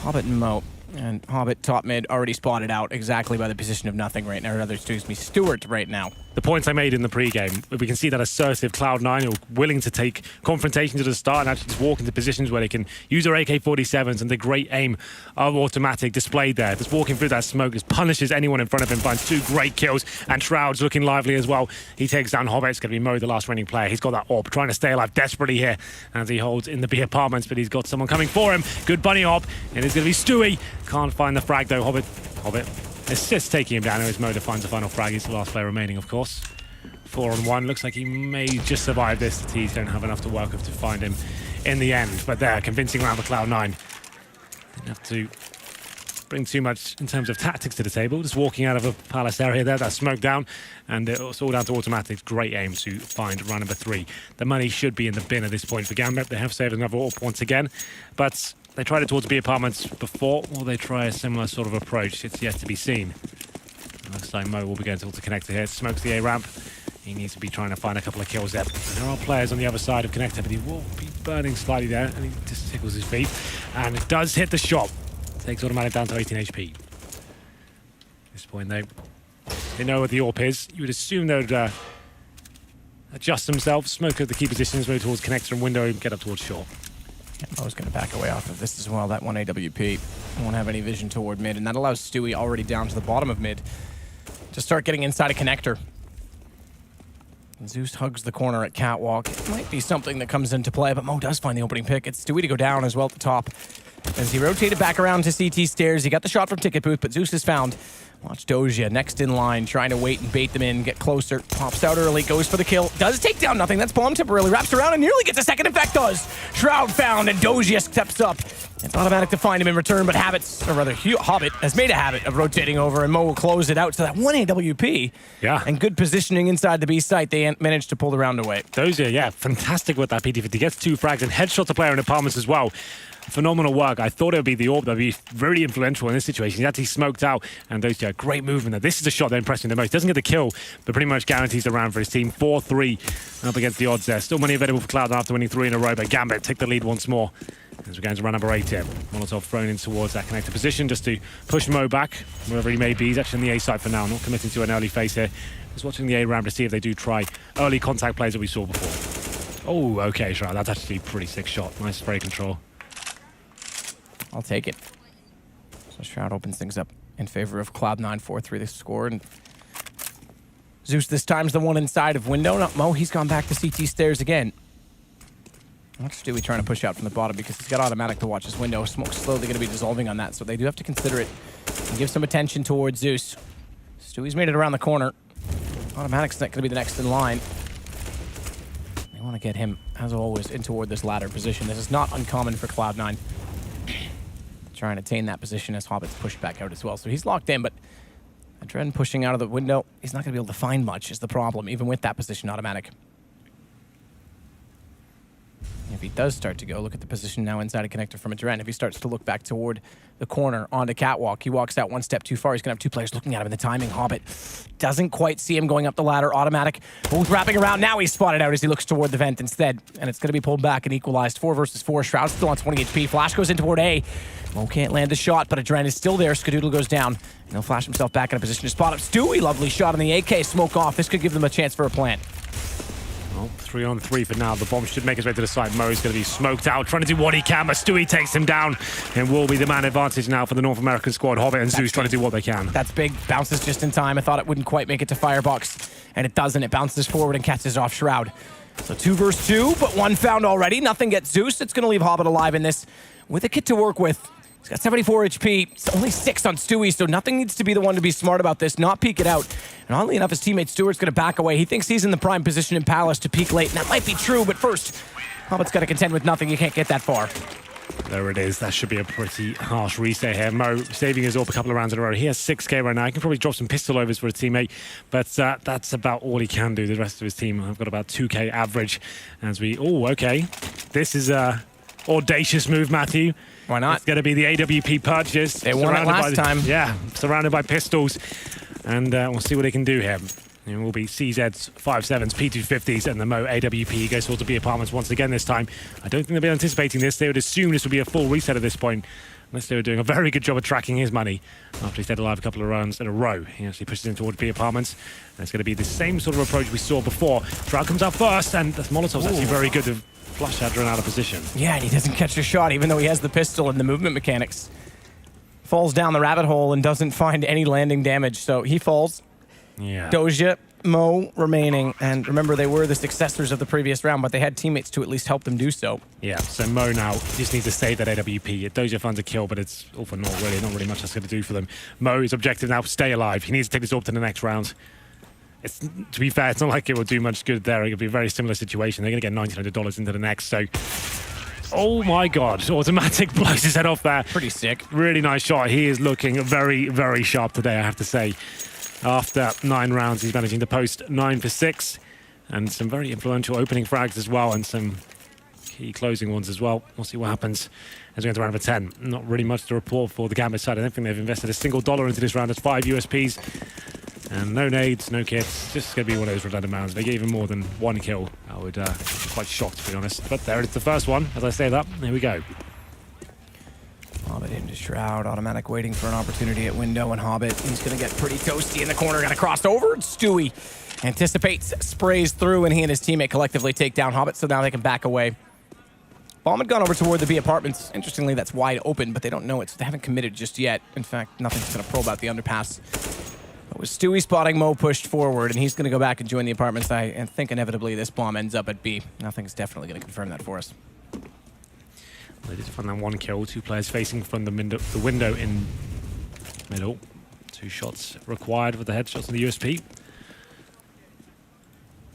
Hobbit and Mo And Hobbit top mid already spotted out exactly by the position of nothing right now, or rather, excuse me, Stewart right now. The points I made in the pregame, we can see that assertive Cloud9 who are willing to take confrontation to the start and actually just walk into positions where they can use their AK-47s, and the great aim of Automatic displayed there. Just walking through that smoke just punishes anyone in front of him, finds 2 great kills, and Shroud's looking lively as well. He takes down Hobbit. It's going to be Mo, the last remaining player. He's got that AWP, trying to stay alive desperately here as he holds in the B apartments, but he's got someone coming for him. Good bunny AWP, and it's going to be Stewie. Can't find the frag though. Hobbit assists taking him down. As Mo finds the final frag. He's the last player remaining, of course. 4-on-1. Looks like he may just survive this. The T's don't have enough to work with to find him in the end. But there, convincing round for Cloud9. Didn't have to bring too much in terms of tactics to the table. Just walking out of a palace area there, that smoke down, and it's all down to Automatic's great aim to find round number 3. The money should be in the bin at this point for Gambit. They have saved another AWP once again, but they tried it towards B apartments before. Will they try a similar sort of approach? It's yet to be seen. Looks like Mo will be going towards the connector here. Smokes the A ramp. He needs to be trying to find a couple of kills there. There are players on the other side of connector, but he will be burning slightly there, and he just tickles his feet. And it does hit the shot. Takes Automatic down to 18 HP. At this point, they know what the AWP is. You would assume they would adjust themselves, smoke at the key positions, move towards connector and window, and get up towards short. Yeah, Mo's going to back away off of this as well. That one AWP won't have any vision toward mid, and that allows Stewie already down to the bottom of mid to start getting inside a connector. And Zeus hugs the corner at Catwalk. It might be something that comes into play, but Mo does find the opening pick. It's Stewie to go down as well at the top. As he rotated back around to CT stairs, he got the shot from Ticket Booth, but Zeus is found. Watch Doja next in line, trying to wait and bait them in, get closer. Pops out early, goes for the kill. Does take down nothing. That's bomb temporarily. Wraps around and nearly gets a second. In fact, does. Shroud found, and Doja steps up. It's Automatic to find him in return, but Hobbit has made a habit of rotating over, and Mo will close it out. So that one AWP. Yeah. And good positioning inside the B site. They managed to pull the round away. Doja, yeah, fantastic with that PT50. Gets 2 frags and headshots the player in apartments as well. Phenomenal work. I thought it would be the AWP that would be very influential in this situation. He's actually smoked out, and Doja, great movement there. This is the shot that impressed me the most. Doesn't get the kill, but pretty much guarantees the round for his team. 4-3 up against the odds there. Still money available for Cloud9 after winning 3 in a row, but Gambit take the lead once more as we're going to round number 8 here. Molotov thrown in towards that connector position just to push Mo back wherever he may be. He's actually in the A site for now, not committing to an early phase here. Just watching the A ramp to see if they do try early contact plays that we saw before. Oh, okay, Shroud. That's actually a pretty sick shot. Nice spray control. I'll take it. So Shroud opens things up in favor of Cloud9, 4-3 the score. And Zeus this time's the one inside of window. Not Mo, he's gone back to CT stairs again. Watch Stewie trying to push out from the bottom because he's got Automatic to watch his window. Smoke's slowly going to be dissolving on that, so they do have to consider it and give some attention towards Zeus. Stewie's made it around the corner. Automatic's going to be the next in line. They want to get him, as always, in toward this ladder position. This is not uncommon for Cloud9. Trying to attain that position as Hobbit's pushed back out as well. So he's locked in, but Adren pushing out of the window, he's not going to be able to find much is the problem, even with that position Automatic. If he does start to go, look at the position now inside a connector from Adren. If he starts to look back toward the corner onto Catwalk, he walks out one step too far. He's going to have 2 players looking at him in the timing. Hobbit doesn't quite see him going up the ladder. Automatic, both wrapping around. Now he's spotted out as he looks toward the vent instead. And it's going to be pulled back and equalized. 4 versus 4. Shroud still on 20 HP. Flash goes in toward A. Mo can't land the shot, but Adren is still there. Skadoodle goes down, and he'll flash himself back in a position to spot up Stewie. Lovely shot on the AK. Smoke off. This could give them a chance for a plant. Well, 3-on-3 for now. The bomb should make his way to the side. Mo's going to be smoked out, trying to do what he can, but Stewie takes him down and will be the man advantage now for the North American squad. Hobbit and Zeus trying to do what they can. That's big. Bounces just in time. I thought it wouldn't quite make it to Firebox, and it doesn't. It bounces forward and catches off Shroud. So 2 versus 2, but 1 found already. Nothing gets Zeus. It's going to leave Hobbit alive in this with a kit to work with. He's got 74 HP. It's only 6 on Stewie, so nothing needs to be the one to be smart about this, not peek it out. And oddly enough, his teammate Stewart's going to back away. He thinks he's in the prime position in Palace to peek late, and that might be true, but first, Hobbit's got to contend with nothing. You can't get that far. There it is. That should be a pretty harsh reset here. Mo saving his AWP a couple of rounds in a row. He has 6k right now. He can probably drop some pistol overs for a teammate, but that's about all he can do. The rest of his team have got about 2k average as we... Oh, okay. This is a audacious move, Matthew. Why not? It's going to be the AWP purchase. They won it last time. Yeah, surrounded by pistols. And we'll see what they can do here. It will be CZ's 5.7s, P250s, and the Mo AWP goes towards the B apartments once again this time. I don't think they'll be anticipating this. They would assume this would be a full reset at this point. Unless they were doing a very good job of tracking his money after he stayed alive a couple of rounds in a row. He actually pushes in towards B apartments. And it's going to be the same sort of approach we saw before. Trout comes out first, and the Molotov's actually very good to flush Hadron out of position. Yeah, and he doesn't catch a shot, even though he has the pistol and the movement mechanics. Falls down the rabbit hole and doesn't find any landing damage, so he falls. Yeah. Doja, Mo remaining, and remember they were the successors of the previous round, but they had teammates to at least help them do so. Yeah, so Mo now just needs to save that AWP. Doja finds a kill, but it's all for not really much that's going to do for them. Mo's objective now, stay alive. He needs to take this AWP to the next round. It's, to be fair, it's not like it will do much good there. It'll be a very similar situation. They're going to get $1,900 into the next, so... Oh my god, Automatic blows his head off there. Pretty sick. Really nice shot. He is looking very, very sharp today, I have to say. After 9 rounds, he's managing to post 9 for 6. And some very influential opening frags as well, and some key closing ones as well. We'll see what happens as we get to round number 10. Not really much to report for the Gambit side. I don't think they've invested a single dollar into this round. It's 5 USPs. And no nades, no kits. Just going to be one of those redundant rounds. They get even more than 1 kill. I would be quite shocked, to be honest. But there it's the first one. As I say that, here we go. Hobbit into Shroud, Automatic waiting for an opportunity at window, and Hobbit, he's going to get pretty toasty in the corner, got to cross over. Stewie anticipates, sprays through, and he and his teammate collectively take down Hobbit, so now they can back away. Bomb had gone over toward the B apartments. Interestingly, that's wide open, but they don't know it, so they haven't committed just yet. In fact, nothing's going to probe out the underpass. But with Stewie spotting Mo pushed forward, and he's going to go back and join the apartments, I think inevitably this bomb ends up at B. Nothing's definitely going to confirm that for us. They did find that 1 kill. 2 players facing from the window in middle. 2 shots required with the headshots on the USP.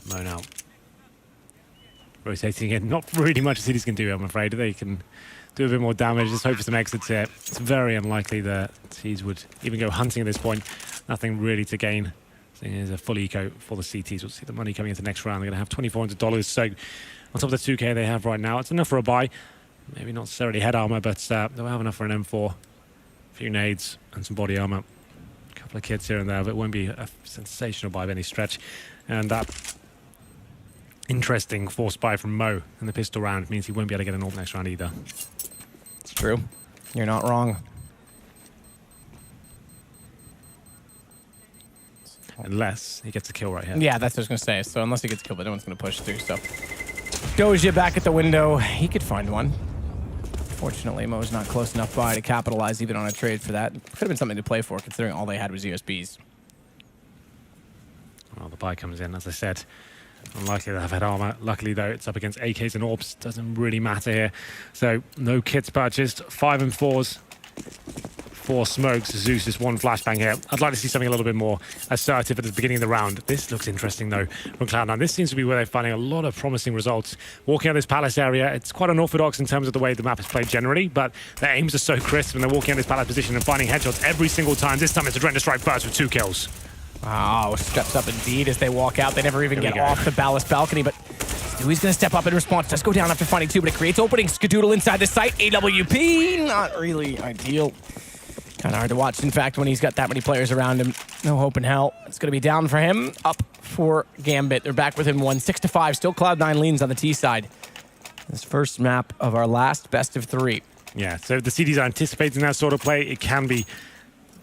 Mo now rotating in. Not really much Cities can do, I'm afraid. They can do a bit more damage. Just hope for some exits here. It's very unlikely that Cities would even go hunting at this point. Nothing really to gain. There's a full eco for the CTs. We'll see the money coming into the next round. They're going to have $2,400. So on top of the 2K they have right now, it's enough for a buy. Maybe not necessarily head armor, but they'll have enough for an M4. A few nades and some body armor. A couple of kits here and there, but it won't be a sensational buy by any stretch. And that interesting force buy from Mo in the pistol round means he won't be able to get an AWP next round either. It's true. You're not wrong. Unless he gets a kill right here. Yeah, that's what I was going to say. So unless he gets killed, but no one's going to push through. So Doja back at the window. He could find one. Fortunately, Mo's not close enough by to capitalize even on a trade for that. Could have been something to play for, considering all they had was USBs. Well, the buy comes in, as I said. Unlikely to have head armor. Luckily, though, it's up against AKs and AWPs. Doesn't really matter here. So, no kits purchased. 5 and 4s. 4 smokes. Zeus is 1 flashbang here. I'd like to see something a little bit more assertive at the beginning of the round. This looks interesting, though, from Cloud9. This seems to be where they're finding a lot of promising results. Walking out this palace area, it's quite unorthodox in terms of the way the map is played generally, but their aims are so crisp, and they're walking out this palace position and finding headshots every single time. This time it's a Adrenaline Strike first with 2 kills. Wow, steps up indeed as they walk out. They never even get off the ballast balcony, but Stewie's going to step up in response. Does go down after finding 2, but it creates openings. Skadoodle inside the site. AWP, not really ideal. Kind of hard to watch, in fact, when he's got that many players around him. No hope in hell. It's going to be down for him. Up for Gambit. They're back with him 1, 6-5. Still Cloud9 leans on the T side. This first map of our last best of 3. Yeah, so if the CDs are anticipating that sort of play, it can be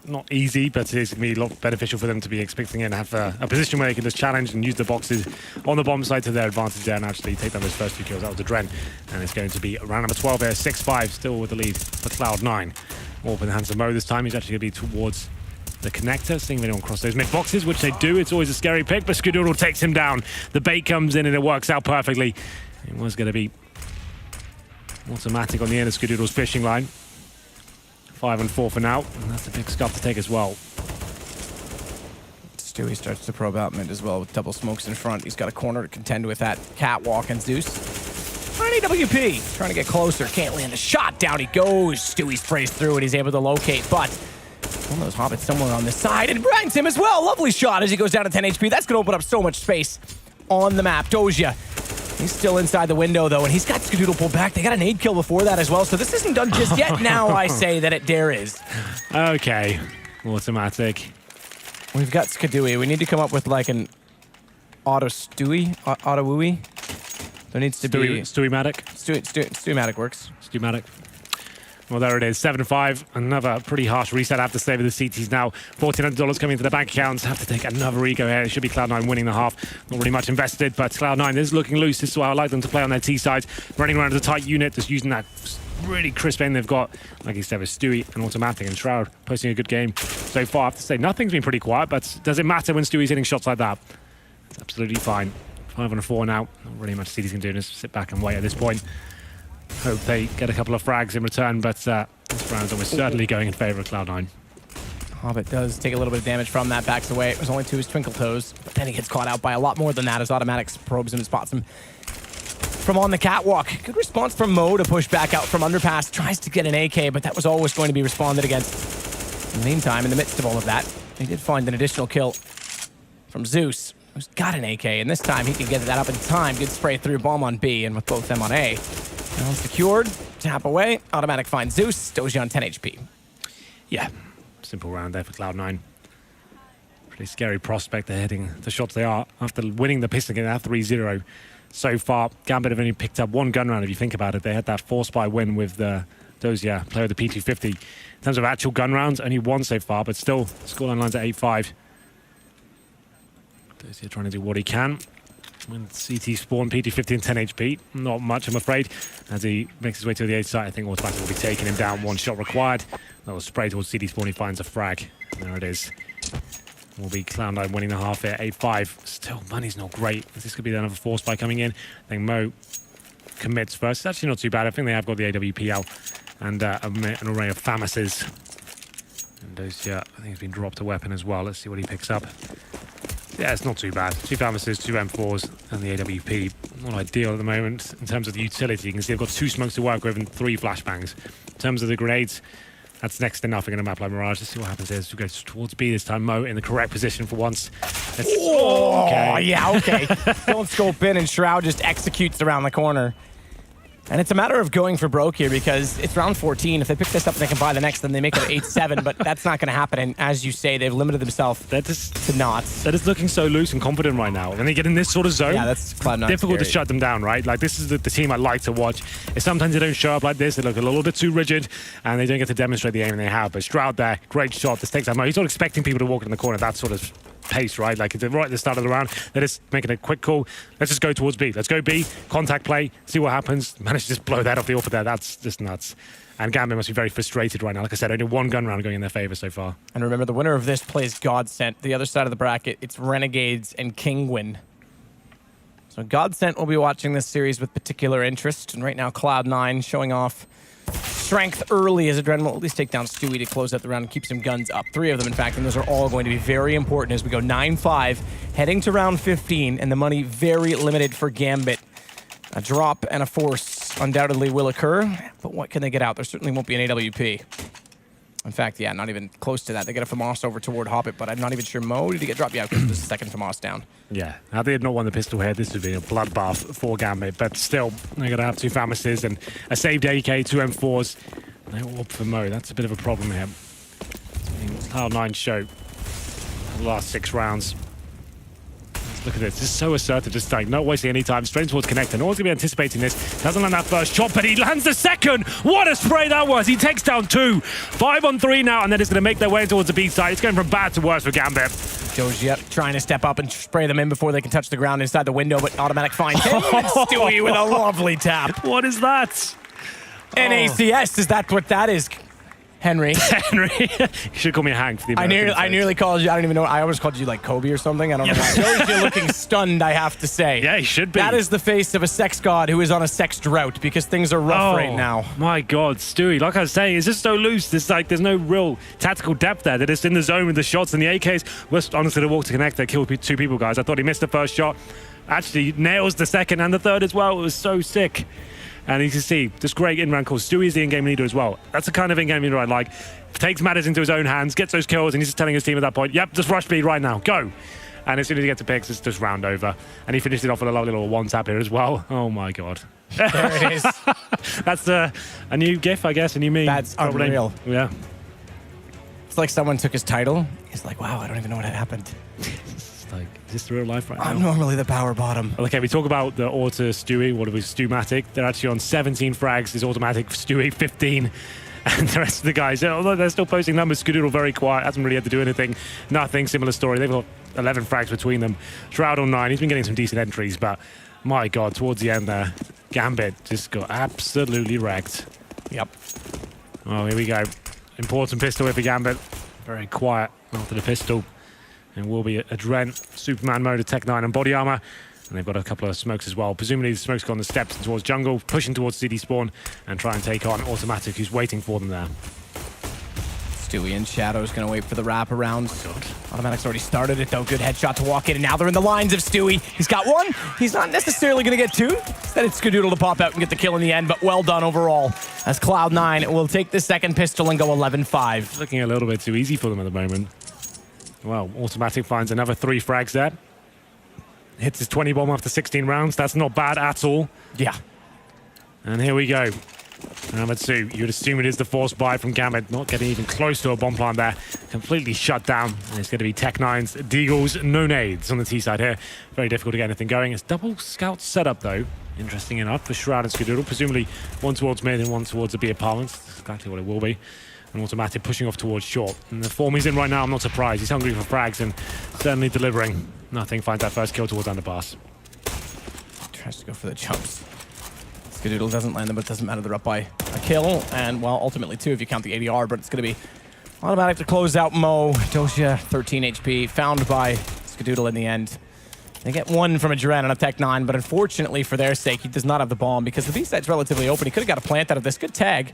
not easy, but it's going to be a lot beneficial for them to be expecting it and have a position where they can just challenge and use the boxes on the bomb side to their advantage there and actually take down those first 2 kills. That was the Dren. And it's going to be round number 12 there, 6-5, still with the lead for Cloud9. All in the hands of Mo this time. He's actually going to be towards the connector, seeing if anyone cross those mid boxes, which they do. It's always a scary pick, but Skadoodle takes him down. The bait comes in and it works out perfectly. It was going to be Automatic on the end of Skadoodle's fishing line. 5 and 4 for now, and that's a big scuff to take as well. Stewie starts to probe out mid as well with double smokes in front. He's got a corner to contend with that catwalk, and Zeus. AWP trying to get closer, can't land a shot. Down he goes. Stewie sprays through and he's able to locate, but one of those hobbits somewhere on the side, and blinds him as well. Lovely shot as he goes down to 10 HP. That's going to open up so much space on the map. Doja, he's still inside the window though, and he's got Skadoodle pulled back. They got a nade kill before that as well, so this isn't done just yet. Now I say that it dare is. Okay, Automatic. We've got Skadooey. We need to come up with like an auto-Stewie? Auto-wooey? There needs to be... Stewie-matic? Stewie-matic works. Stewie-matic. Well, there it is, 7-5. Another pretty harsh reset, I have to say, with the CTs now. $1,400 coming into the bank accounts. Have to take another ego here. It should be Cloud9 winning the half. Not really much invested, but Cloud9 is looking loose. This is why I like them to play on their T side. Running around as a tight unit, just using that really crisp aim they've got. Like you said, with Stewie and Automatic and Shroud posting a good game so far. I have to say, nothing's been pretty quiet, but does it matter when Stewie's hitting shots like that? It's absolutely fine. 5-4 now. Not really much CTs can do, just sit back and wait at this point. Hope they get a couple of frags in return, but this round's almost certainly going in favor of Cloud9. Hobbit does take a little bit of damage from that, backs away. It was only to his Twinkle Toes, but then he gets caught out by a lot more than that as Automatics probes him and spots him from on the catwalk. Good response from Mo to push back out from underpass. Tries to get an AK, but that was always going to be responded against. In the meantime, in the midst of all of that, he did find an additional kill from Zeus, who's got an AK, and this time he can get that up in time. Good spray through, bomb on B, and with both them on A. Now secured, tap away, Automatic finds Zeus, Doji on 10 HP. Yeah, simple round there for Cloud9. Pretty scary prospect they're hitting the shots they are after winning the Piston game at 3-0 so far. Gambit have only picked up one gun round if you think about it. They had that 4-spy win with the Dozier, player of the P250. In terms of actual gun rounds, only one so far, but still, scoreline line's at 8-5. Dozier trying to do what he can. When CT spawn P250 and 10 HP, not much I'm afraid. As he makes his way to the 8 side, I think Automatic will be taking him down. One shot required. That was spray towards CT spawn, he finds a frag. There it is. Will be Cloud9 winning the half here, 8-5. Still, money's not great. This could be another 4-spy coming in. I think Mo commits first. It's actually not too bad. I think they have got the AWP out and an array of FAMASes. And those, yeah, I think he's been dropped a weapon as well. Let's see what he picks up. Yeah, it's not too bad. 2 FAMASes, 2 M4s, and the AWP. Not ideal at the moment in terms of the utility. You can see they've got 2 smokes to work with and 3 flashbangs. In terms of the grenades, that's next to nothing in a map like Mirage. Let's see what happens here as we go towards B this time. Mo in the correct position for once. Oh, okay. Yeah, okay. Don't scope in, and Shroud just executes around the corner. And it's a matter of going for broke here because it's round 14. If they pick this up and they can buy the next, then they make it 8-7, but that's not going to happen. And as you say, they've limited themselves to knots. They're just looking so loose and confident right now. When they get in this sort of zone, yeah, that's Cloud9 difficult scary to shut them down, right? Like, this is the team I like to watch. Sometimes they don't show up like this. They look a little bit too rigid, and they don't get to demonstrate the aim they have. But Shroud there, great shot. This takes that moment. He's not expecting people to walk in the corner. That sort of pace, right? Like, it's right at the start of the round. They're just making a quick call. Let's just go towards B. Let's go B, contact play, see what happens. Manage to just blow that off the offer there. That's just nuts. And Gambit must be very frustrated right now. Like I said, only 1 gun round going in their favor so far. And remember, the winner of this plays Godsent. The other side of the bracket, it's Renegades and Kingwin. So Godsent will be watching this series with particular interest. And right now, Cloud9 showing off strength early as Adrenaline will at least take down Stewie to close out the round and keep some guns up. 3 of them, in fact, and those are all going to be very important as we go 9-5, heading to round 15, and the money very limited for Gambit. A drop and a force undoubtedly will occur, but what can they get out? There certainly won't be an AWP. In fact, yeah, not even close to that. They get a FAMAS over toward Hobbit, but I'm not even sure Mo. Did he get dropped? Yeah, because there's a second FAMAS down. Yeah, had they had not won the pistol here, this would be a bloodbath for Gambit. But still, they're going to have 2 FAMASes and a saved AK, 2 M4s. No AWP for Mo. That's a bit of a problem here. Cloud9 show the last 6 rounds. Look at this. This is so assertive. Just like not wasting any time. Straight towards connector. No one's going to be anticipating this. Doesn't land that first shot, but he lands the second. What a spray that was. He takes down 2. 5-on-3 now, and then it's going to make their way towards the B side. It's going from bad to worse for Gambit. Doji trying to step up and spray them in before they can touch the ground inside the window, but Automatic finds him. And Stewie with a lovely tap. What is that? NACS, is that what that is? Henry. Henry. You should call me Hank for the American I nearly called you, I don't even know, I always called you like Kobe or something. I don't know why. Doji looking stunned, I have to say. Yeah, he should be. That is the face of a sex god who is on a sex drought because things are rough right now. My God, Stewie, like I was saying, it's just so loose. There's no real tactical depth there. They're just in the zone with the shots and the AKs. Was honestly the walk to connect that killed 2 people, guys. I thought he missed the first shot. Actually, nails the second and the third as well. It was so sick. And you can see, this great in-round call. Stewie's the in-game leader as well. That's the kind of in-game leader I like. Takes matters into his own hands, gets those kills, and he's just telling his team at that point, yep, just rush B right now, go. And as soon as he gets to picks, it's just round over. And he finished it off with a lovely little one-tap here as well. Oh my God. There it is. That's a new GIF, I guess, a new meme. That's unreal. Yeah. It's like someone took his title. He's like, wow, I don't even know what had happened. Like, is this real life right now? I'm normally the power bottom. Okay, we talk about the Auto Stewie, what it was, Stewmatic. They're actually on 17 frags. It's Automatic Stewie, 15. And the rest of the guys, although they're still posting numbers, Skadoodle very quiet, hasn't really had to do anything. Nothing, similar story. They've got 11 frags between them. Shroud on 9, he's been getting some decent entries, but my God, towards the end there, Gambit just got absolutely wrecked. Yep. Oh, here we go. Important pistol here for Gambit. Very quiet after the pistol. And will be a Dren, Superman mode of Tech9 and body armor. And they've got a couple of smokes as well. Presumably the smokes gone the steps towards jungle, pushing towards CD spawn and try and take on Automatic, who's waiting for them there. Stewie in shadow is going to wait for the wraparound. Automatic's already started it, though. Good headshot to walk in, and now they're in the lines of Stewie. He's got one. He's not necessarily going to get two. Instead, it's Skadoodle to pop out and get the kill in the end, but well done overall, as Cloud9 will take the second pistol and go 11-5. Looking a little bit too easy for them at the moment. Well, Automatic finds another 3 frags there. Hits his 20 bomb after 16 rounds. That's not bad at all. Yeah. And here we go. Number 2, you'd assume it is the force buy from Gambit, not getting even close to a bomb plant there. Completely shut down. And it's going to be Tech9's Deagles, no nades on the T side here. Very difficult to get anything going. It's double scout setup though. Interesting enough for Shroud and Skadoodle. Presumably one towards mid and one towards the B apartments. That's exactly what it will be. An Automatic pushing off towards short. And the form he's in right now, I'm not surprised. He's hungry for frags and certainly delivering. Nothing, finds that first kill towards underpass. Tries to go for the jumps. Skadoodle doesn't land them, but it doesn't matter. They're up by a kill, and, well, ultimately 2 if you count the ADR, but it's going to be Automatic to close out Mo. Doja, 13 HP, found by Skadoodle in the end. They get 1 from a Dren on a Tech9, but unfortunately for their sake, he does not have the bomb because the B side's relatively open. He could have got a plant out of this. Good tag.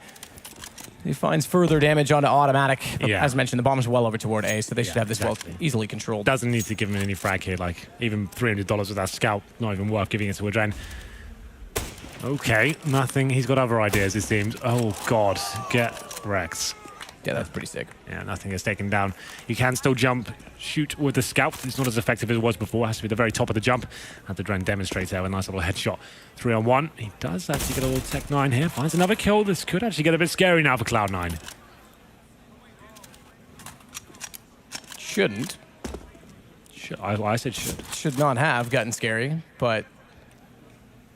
He finds further damage onto Automatic. But as mentioned, the bomb is well over toward A, so they should have this well easily controlled. Doesn't need to give him any frag here, like even $300 with that scout, not even worth giving it to a Dren. Okay, nothing. He's got other ideas, it seems. Oh, God. Get wrecked. Yeah, that's pretty sick. Yeah, nothing is taken down. You can still jump, shoot with the scout. It's not as effective as it was before. It has to be the very top of the jump. And the Dren demonstrates there with a nice little headshot. 3-on-1. He does actually get a little Tech9 here. Finds another kill. This could actually get a bit scary now for Cloud9. Shouldn't. I said should. Should not have gotten scary, but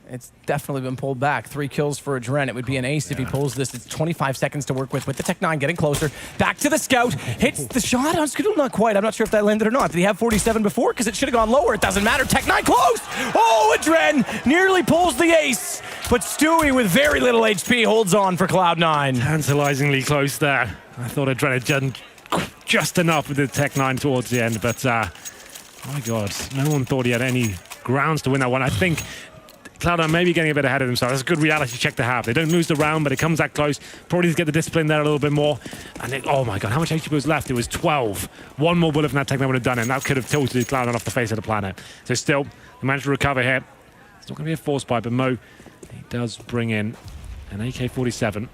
it's definitely been pulled back. 3 kills for a Dren. It would be an ace if he pulls this. It's 25 seconds to work with the Tech9 getting closer. Back to the scout. Hits the shot on Skadoodle. Not quite. I'm not sure if that landed or not. Did he have 47 before? Because it should have gone lower. It doesn't matter. Tech9 close. Oh, a Dren nearly pulls the ace. But Stewie, with very little HP, holds on for Cloud9. Tantalizingly close there. I thought a Dren had done just enough with the Tech9 towards the end. But, my God, no one thought he had any grounds to win that one. I think Cloud9 maybe getting a bit ahead of themselves. That's a good reality check to have. They don't lose the round, but it comes that close. Probably to get the discipline there a little bit more. And oh my God, how much HP was left? It was 12. One more bullet from that Tech9 would have done it, and that could have tilted Cloud9 off the face of the planet. So still, they managed to recover here. It's not going to be a force pipe, but Mo, he does bring in an AK-47.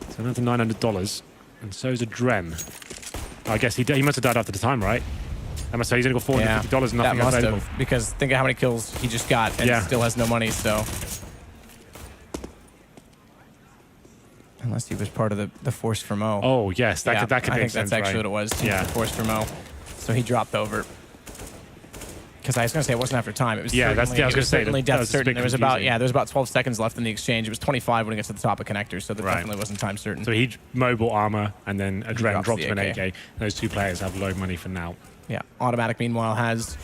So another $900. And so is a Dren. I guess he must have died after the time, right? I must say he's only got $450 and nothing that must available. have, because think of how many kills he just got and still has no money, so. Unless he was part of the force for Mo. Oh, yes, that could make sense, I think that's actually what it was, the force for Mo. So he dropped over. Because I was going to say it wasn't after time. It was certainly death certain. There was about 12 seconds left in the exchange. It was 25 when it gets to the top of connectors, so there definitely wasn't time certain. So he mobile armor, and then a Dren drops him an AK. Those 2 players have low money for now. Yeah, Automatic, meanwhile, has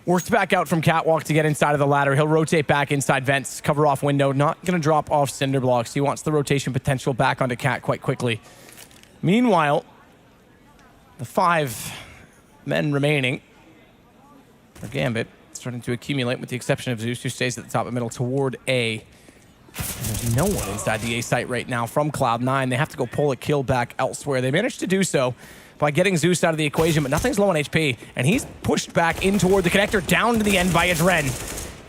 worked back out from Catwalk to get inside of the ladder. He'll rotate back inside vents, cover off window. Not going to drop off cinder blocks. He wants the rotation potential back onto Cat quite quickly. Meanwhile, the 5 men remaining for Gambit starting to accumulate, with the exception of Zeus, who stays at the top of middle toward A. And there's no one inside the A site right now from Cloud9. They have to go pull a kill back elsewhere. They managed to do so by getting Zeus out of the equation, but nothing's low on HP, and he's pushed back in toward the connector, down to the end by a Dren.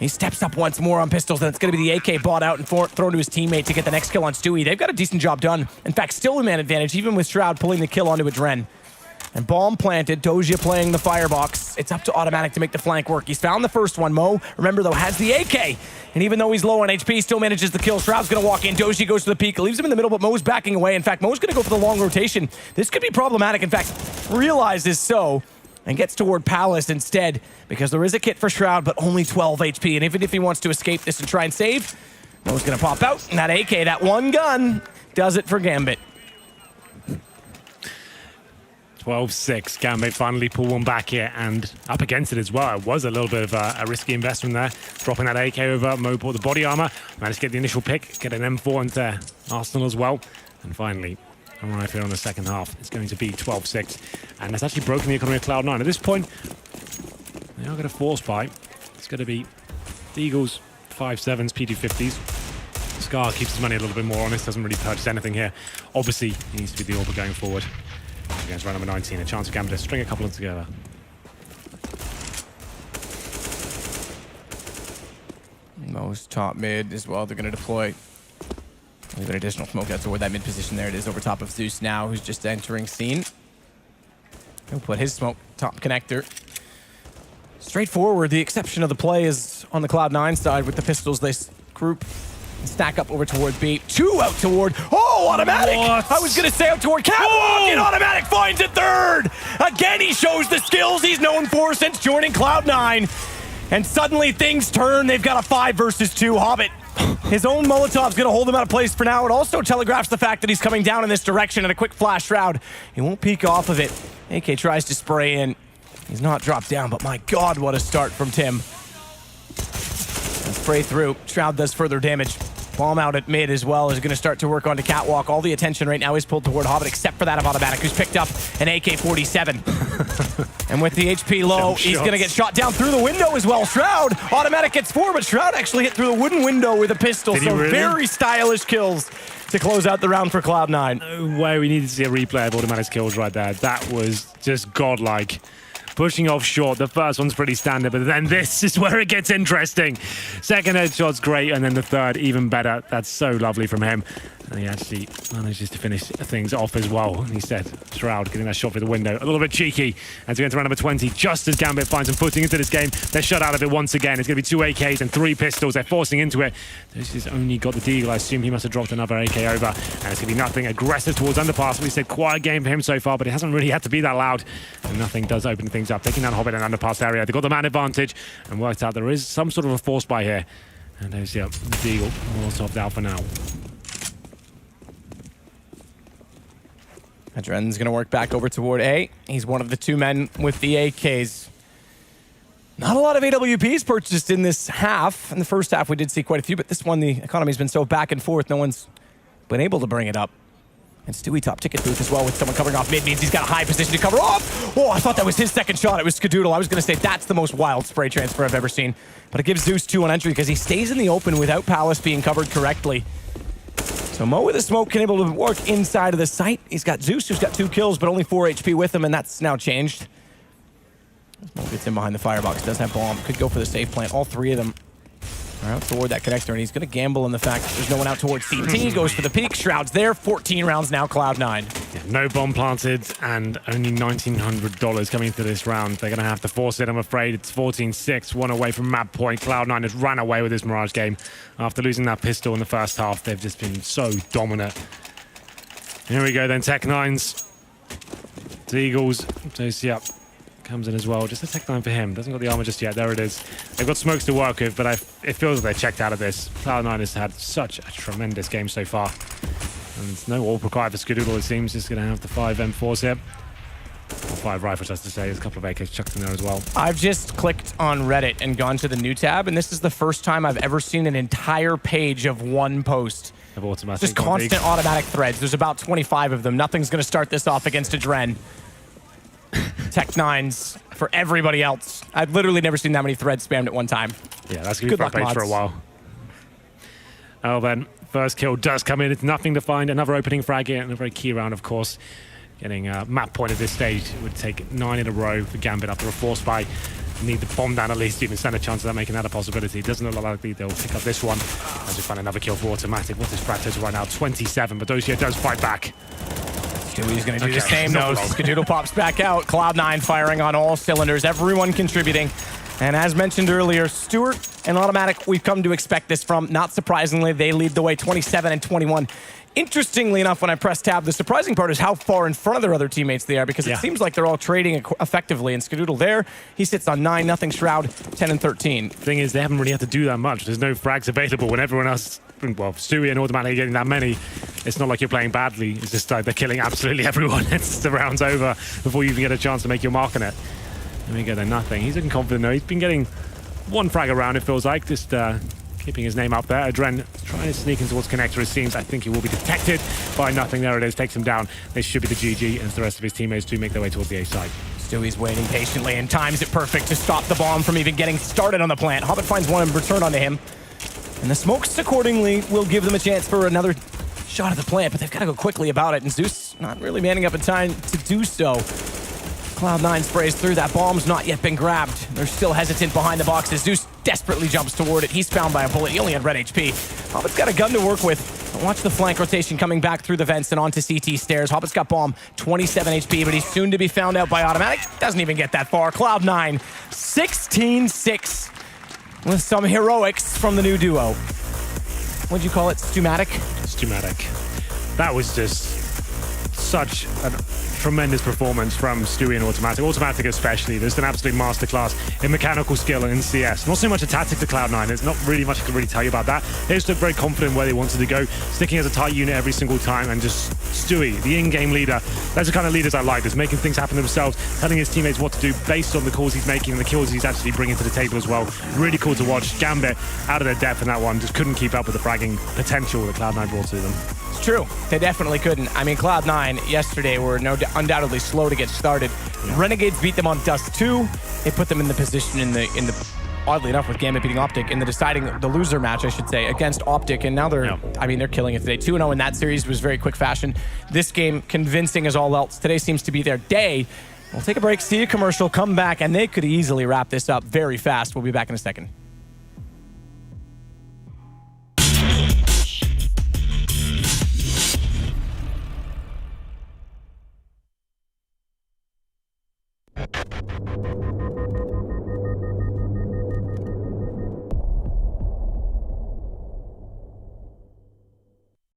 He steps up once more on pistols, and it's going to be the AK bought out and thrown to his teammate to get the next kill on Stewie. They've got a decent job done. In fact, still a man advantage, even with Shroud pulling the kill onto a Dren. And bomb planted, Doja playing the firebox. It's up to Automatic to make the flank work. He's found the first one. Mo, remember though, has the AK. And even though he's low on HP, still manages the kill. Shroud's gonna walk in, Doja goes to the peak, leaves him in the middle, but Mo's backing away. In fact, Mo's gonna go for the long rotation. This could be problematic. In fact, realizes so, and gets toward Palace instead, because there is a kit for Shroud, but only 12 HP. And even if he wants to escape this and try and save, Mo's gonna pop out, and that AK, that one gun, does it for Gambit. 12-6. Gambit finally pull one back here and up against it as well. It was a little bit of a risky investment there. Dropping that AK over. Mo bought the body armor. Managed to get the initial pick. Get an M4 into Arsenal as well. And finally, arrive here on the second half. It's going to be 12-6. And that's actually broken the economy of Cloud9. At this point, they are going to force buy. It's going to be the Eagles 5.7s, P250s. Scar keeps his money a little bit more honest. Doesn't really purchase anything here. Obviously, he needs to be the Orber going forward. Against round number 19, a chance for Gambit to string a couple of together. Mo's top mid as well. They're going to deploy. Leave an additional smoke out toward that mid position. There it is over top of Zeus now, who's just entering scene. He'll put his smoke top connector. Straightforward. The exception of the play is on the Cloud9 side with the pistols. They group and stack up over toward B. Two out toward. Oh, automatic! What? I was going to say out toward Catwalk, and automatic finds it third! Again, he shows the skills he's known for since joining Cloud9. And suddenly things turn. They've got a 5 versus 2. Hobbit, his own Molotov's going to hold him out of place for now. It also telegraphs the fact that he's coming down in this direction, and a quick flash shroud. He won't peek off of it. AK tries to spray in. He's not dropped down, but my God, what a start from Tim. And spray through. Shroud does further damage. Bomb out at mid as well is going to start to work onto Catwalk. All the attention right now is pulled toward Hobbit, except for that of Automatic, who's picked up an AK-47. And with the HP low, he's going to get shot down through the window as well. Shroud, Automatic gets 4, but Shroud actually hit through the wooden window with a pistol. So really? Very stylish kills to close out the round for Cloud9. No way, we needed to see a replay of Automatic's kills right there. That was just godlike. Pushing off short. The first one's pretty standard, but then this is where it gets interesting. Second headshot's great, and then the third even better. That's so lovely from him. And he actually manages to finish things off as well. And he said, Shroud getting that shot through the window. A little bit cheeky as we get to round number 20. Just as Gambit finds him footing into this game, they're shut out of it once again. It's going to be 2 AKs and 3 pistols. They're forcing into it. This has only got the deagle. I assume he must have dropped another AK over. And it's going to be nothing aggressive towards underpass. We said quiet game for him so far, but it hasn't really had to be that loud. And nothing does open things up. Taking down Hobbit in underpass area. They've got the man advantage and worked out there is some sort of a force buy here. And there's the deagle all topped out for now. Adren's going to work back over toward A. He's one of the 2 men with the AKs. Not a lot of AWPs purchased in this half. In the first half, we did see quite a few, but this one, the economy's been so back and forth, no one's been able to bring it up. And Stewie top ticket booth as well with someone covering off mid means he's got a high position to cover off. Oh, I thought that was his second shot. It was Skadoodle. I was going to say that's the most wild spray transfer I've ever seen. But it gives Zeus 2 on entry because he stays in the open without Palace being covered correctly. So Mo with the smoke can able to work inside of the site. He's got Zeus, who's got 2 kills, but only 4 HP with him, and that's now changed. Mo gets in behind the firebox, doesn't have bomb. Could go for the safe plant. All 3 of them are out toward that connector, and he's going to gamble on the fact that there's no one out towards CT. Goes for the peak. Shroud's there. 14 rounds now, Cloud9. Yeah, no bomb planted and only $1,900 coming into this round. They're going to have to force it, I'm afraid. It's 14-6, 1 away from map point. Cloud9 has ran away with this Mirage game. After losing that pistol in the first half, they've just been so dominant. Here we go then, Tech9s. The Eagles. Josie up. Comes in as well. Just a Tech9 for him. Doesn't got the armor just yet. There it is. They've got smokes to work with, but it feels like they're checked out of this. Cloud9 has had such a tremendous game so far. And there's no all required for Skadoodle, it seems. Just going to have the 5 M4s here. Or 5 rifles, as to say. There's a couple of AKs chucked in there as well. I've just clicked on Reddit and gone to the new tab, and this is the first time I've ever seen an entire page of one post. Of automatic. Just constant automatic threads. There's about 25 of them. Nothing's going to start this off against Adren. Tech9s for everybody else. I've literally never seen that many threads spammed at one time. Yeah, that's going to be front page for a while. Oh, then. First kill does come in. It's nothing to find. Another opening frag here and a very key round, of course. Getting a map point at this stage. It would take 9 in a row for Gambit after a force buy. Need the bomb down at least to even stand a chance of that making that a possibility. It doesn't look likely they'll pick up this one. As we find another kill for automatic. What is frag total right now? 27, but Dosia does fight back. Stewie's going to do the same, though. Skadoodle pops back out. Cloud9 firing on all cylinders. Everyone contributing. And as mentioned earlier, Stewart and Automatic, we've come to expect this from. Not surprisingly, they lead the way 27 and 21. Interestingly enough, when I press tab, the surprising part is how far in front of their other teammates they are, because it seems like they're all trading effectively. And Skadoodle there, he sits on 9-0. Shroud, 10 and 13. Thing is, they haven't really had to do that much. There's no frags available when everyone else well, Stewie and automatically getting that many, it's not like you're playing badly. It's just they're killing absolutely everyone. It's the round's over before you even get a chance to make your mark on it. There we go, they're nothing. He's looking confident though. He's been getting one frag around, it feels like, just keeping his name up there. Adren trying to sneak in towards connector, it seems. I think he will be detected by nothing. There it is, takes him down. They should be the GG as the rest of his teammates do make their way towards the A side. Stewie's waiting patiently and times it perfect to stop the bomb from even getting started on the plant. Hobbit finds one in return onto him. And the smokes accordingly will give them a chance for another shot at the plant, but they've got to go quickly about it. And Zeus not really manning up in time to do so. Cloud9 sprays through. That bomb's not yet been grabbed. They're still hesitant behind the boxes. Zeus desperately jumps toward it. He's found by a bullet. He only had red HP. Hobbit's got a gun to work with. Watch the flank rotation coming back through the vents and onto CT stairs. Hobbit's got bomb, 27 HP, but he's soon to be found out by automatic. Doesn't even get that far. Cloud9, 16-6 with some heroics from the new duo. What'd you call it? Stumatic? Stumatic. That was just such a tremendous performance from Stewie and Automatic. Automatic especially, there's an absolute masterclass in mechanical skill and in CS. Not so much a tactic to Cloud9, there's not really much I can really tell you about that. They just look very confident where they wanted to go, sticking as a tight unit every single time, and just Stewie, the in-game leader, that's the kind of leaders I like, just making things happen themselves, telling his teammates what to do based on the calls he's making and the kills he's actually bringing to the table as well. Really cool to watch. Gambit out of their depth in that one, just couldn't keep up with the fragging potential that Cloud9 brought to them. It's true. They definitely couldn't. I mean, Cloud9 yesterday were undoubtedly slow to get started. Yeah. Renegades beat them on Dust 2. They put them in the position in the oddly enough, with Gambit beating Optic in the loser match, I should say, against Optic, and now they're, I mean, they're killing it today. 2-0 in that series was very quick fashion. This game, convincing as all else. Today seems to be their day. We'll take a break, see a commercial, come back, and they could easily wrap this up very fast. We'll be back in a second.